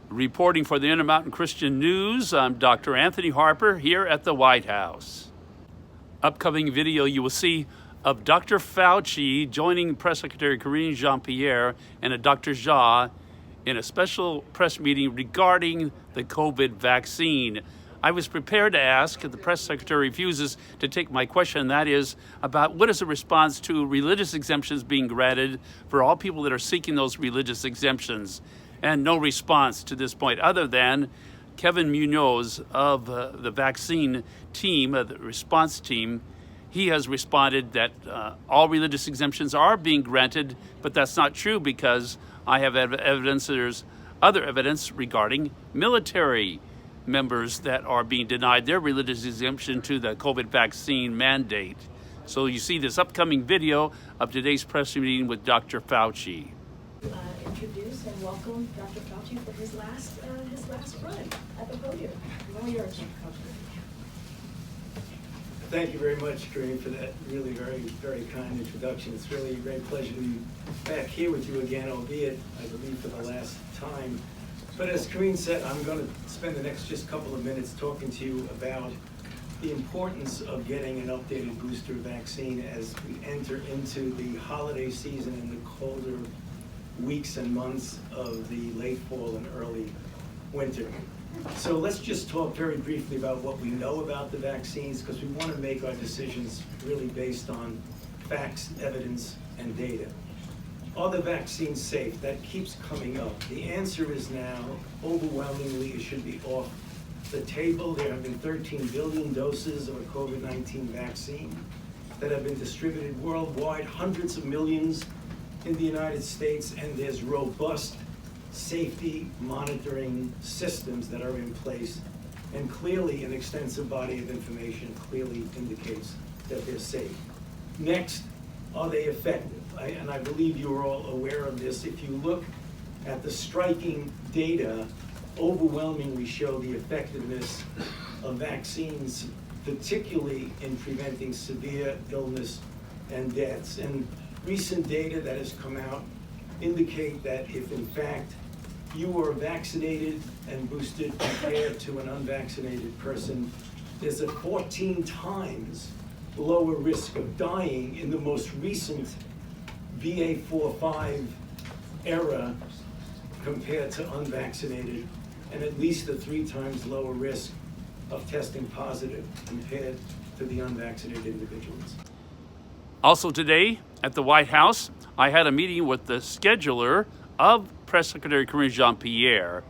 Reporting for the InterMountain Christian News, I'm Dr. Anthony Harper here at the White House. Upcoming video you will see of Dr. Fauci joining Press Secretary Karine Jean-Pierre and a Dr. Jha in a special press meeting regarding the COVID vaccine. I was prepared to ask if the press secretary refuses to take my question, and that is about what is the response to religious exemptions being granted for all people that are seeking those religious exemptions. And no response to this point other than Kevin Munoz of the vaccine team, the response team. He has responded that all religious exemptions are being granted, but that's not true because I have evidence, there's other evidence regarding military members that are being denied their religious exemption to the COVID vaccine mandate. So you see this upcoming video of today's press meeting with Dr. Fauci. Introduce and welcome Dr. Fauci for his last run at the podium. All yours, Dr. Fauci. Thank you very much, Karine, for that really very kind introduction. It's really a great pleasure to be back here with you again, albeit, I believe, for the last time. But as Karine said, I'm going to spend the next just couple of minutes talking to you about the importance of getting an updated booster vaccine as we enter into the holiday season and the colder weeks and months of the late fall and early winter. So let's just talk very briefly about what we know about the vaccines, because we want to make our decisions really based on facts, evidence, and data. Are the vaccines safe? That keeps coming up. The answer is now, overwhelmingly, it should be off the table. There have been 13 billion doses of a COVID-19 vaccine that have been distributed worldwide, hundreds of millions in the United States, and there's robust safety monitoring systems that are in place, and clearly an extensive body of information clearly indicates that they're safe. Next, are they effective? And I believe you're all aware of this. If you look at the striking data, overwhelmingly show the effectiveness of vaccines, particularly in preventing severe illness and deaths. And recent data that has come out indicate that if in fact you are vaccinated and boosted compared to an unvaccinated person, there's a 14 times lower risk of dying in the most recent BA.4/5 era compared to unvaccinated, and at least a 3 times lower risk of testing positive compared to the unvaccinated individuals. Also today at the White House, I had a meeting with the scheduler of Press Secretary Karine Jean-Pierre,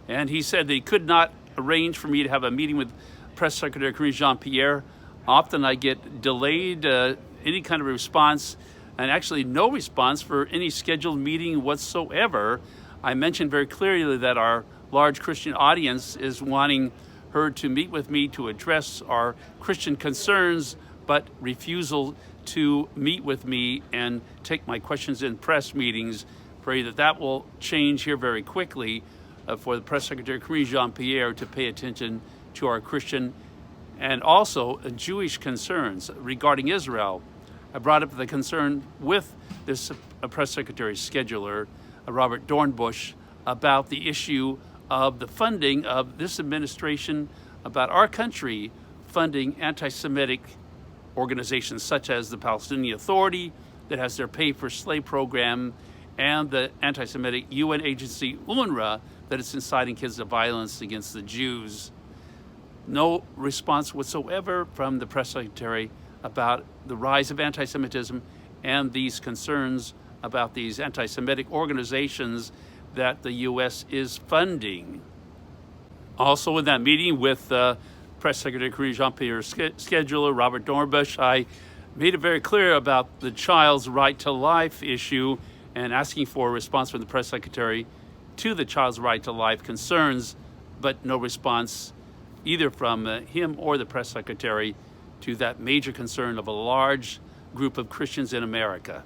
and he said that he could not arrange for me to have a meeting with Press Secretary Karine Jean-Pierre. Often I get delayed any kind of response, and actually no response for any scheduled meeting whatsoever. I mentioned very clearly that our large Christian audience is wanting her to meet with me to address our Christian concerns, but refusal to meet with me and take my questions in press meetings. Pray that that will change here very quickly for the Press Secretary Karine Jean-Pierre to pay attention to our Christian and also Jewish concerns regarding Israel. I brought up the concern with this Press Secretary scheduler, Robert Dornbush, about the issue of the funding of this administration, about our country funding anti-Semitic organizations such as the Palestinian Authority that has their Pay for Slay program and the anti-Semitic UN agency UNRWA that is inciting kids to violence against the Jews. No response whatsoever from the press secretary about the rise of anti-Semitism and these concerns about these anti-Semitic organizations that the U.S. is funding. Also in that meeting with Press Secretary Karine Jean-Pierre's scheduler, Robert Dornbush, I made it very clear about the child's right to life issue and asking for a response from the press secretary to the child's right to life concerns, but no response either from him or the press secretary to that major concern of a large group of Christians in America.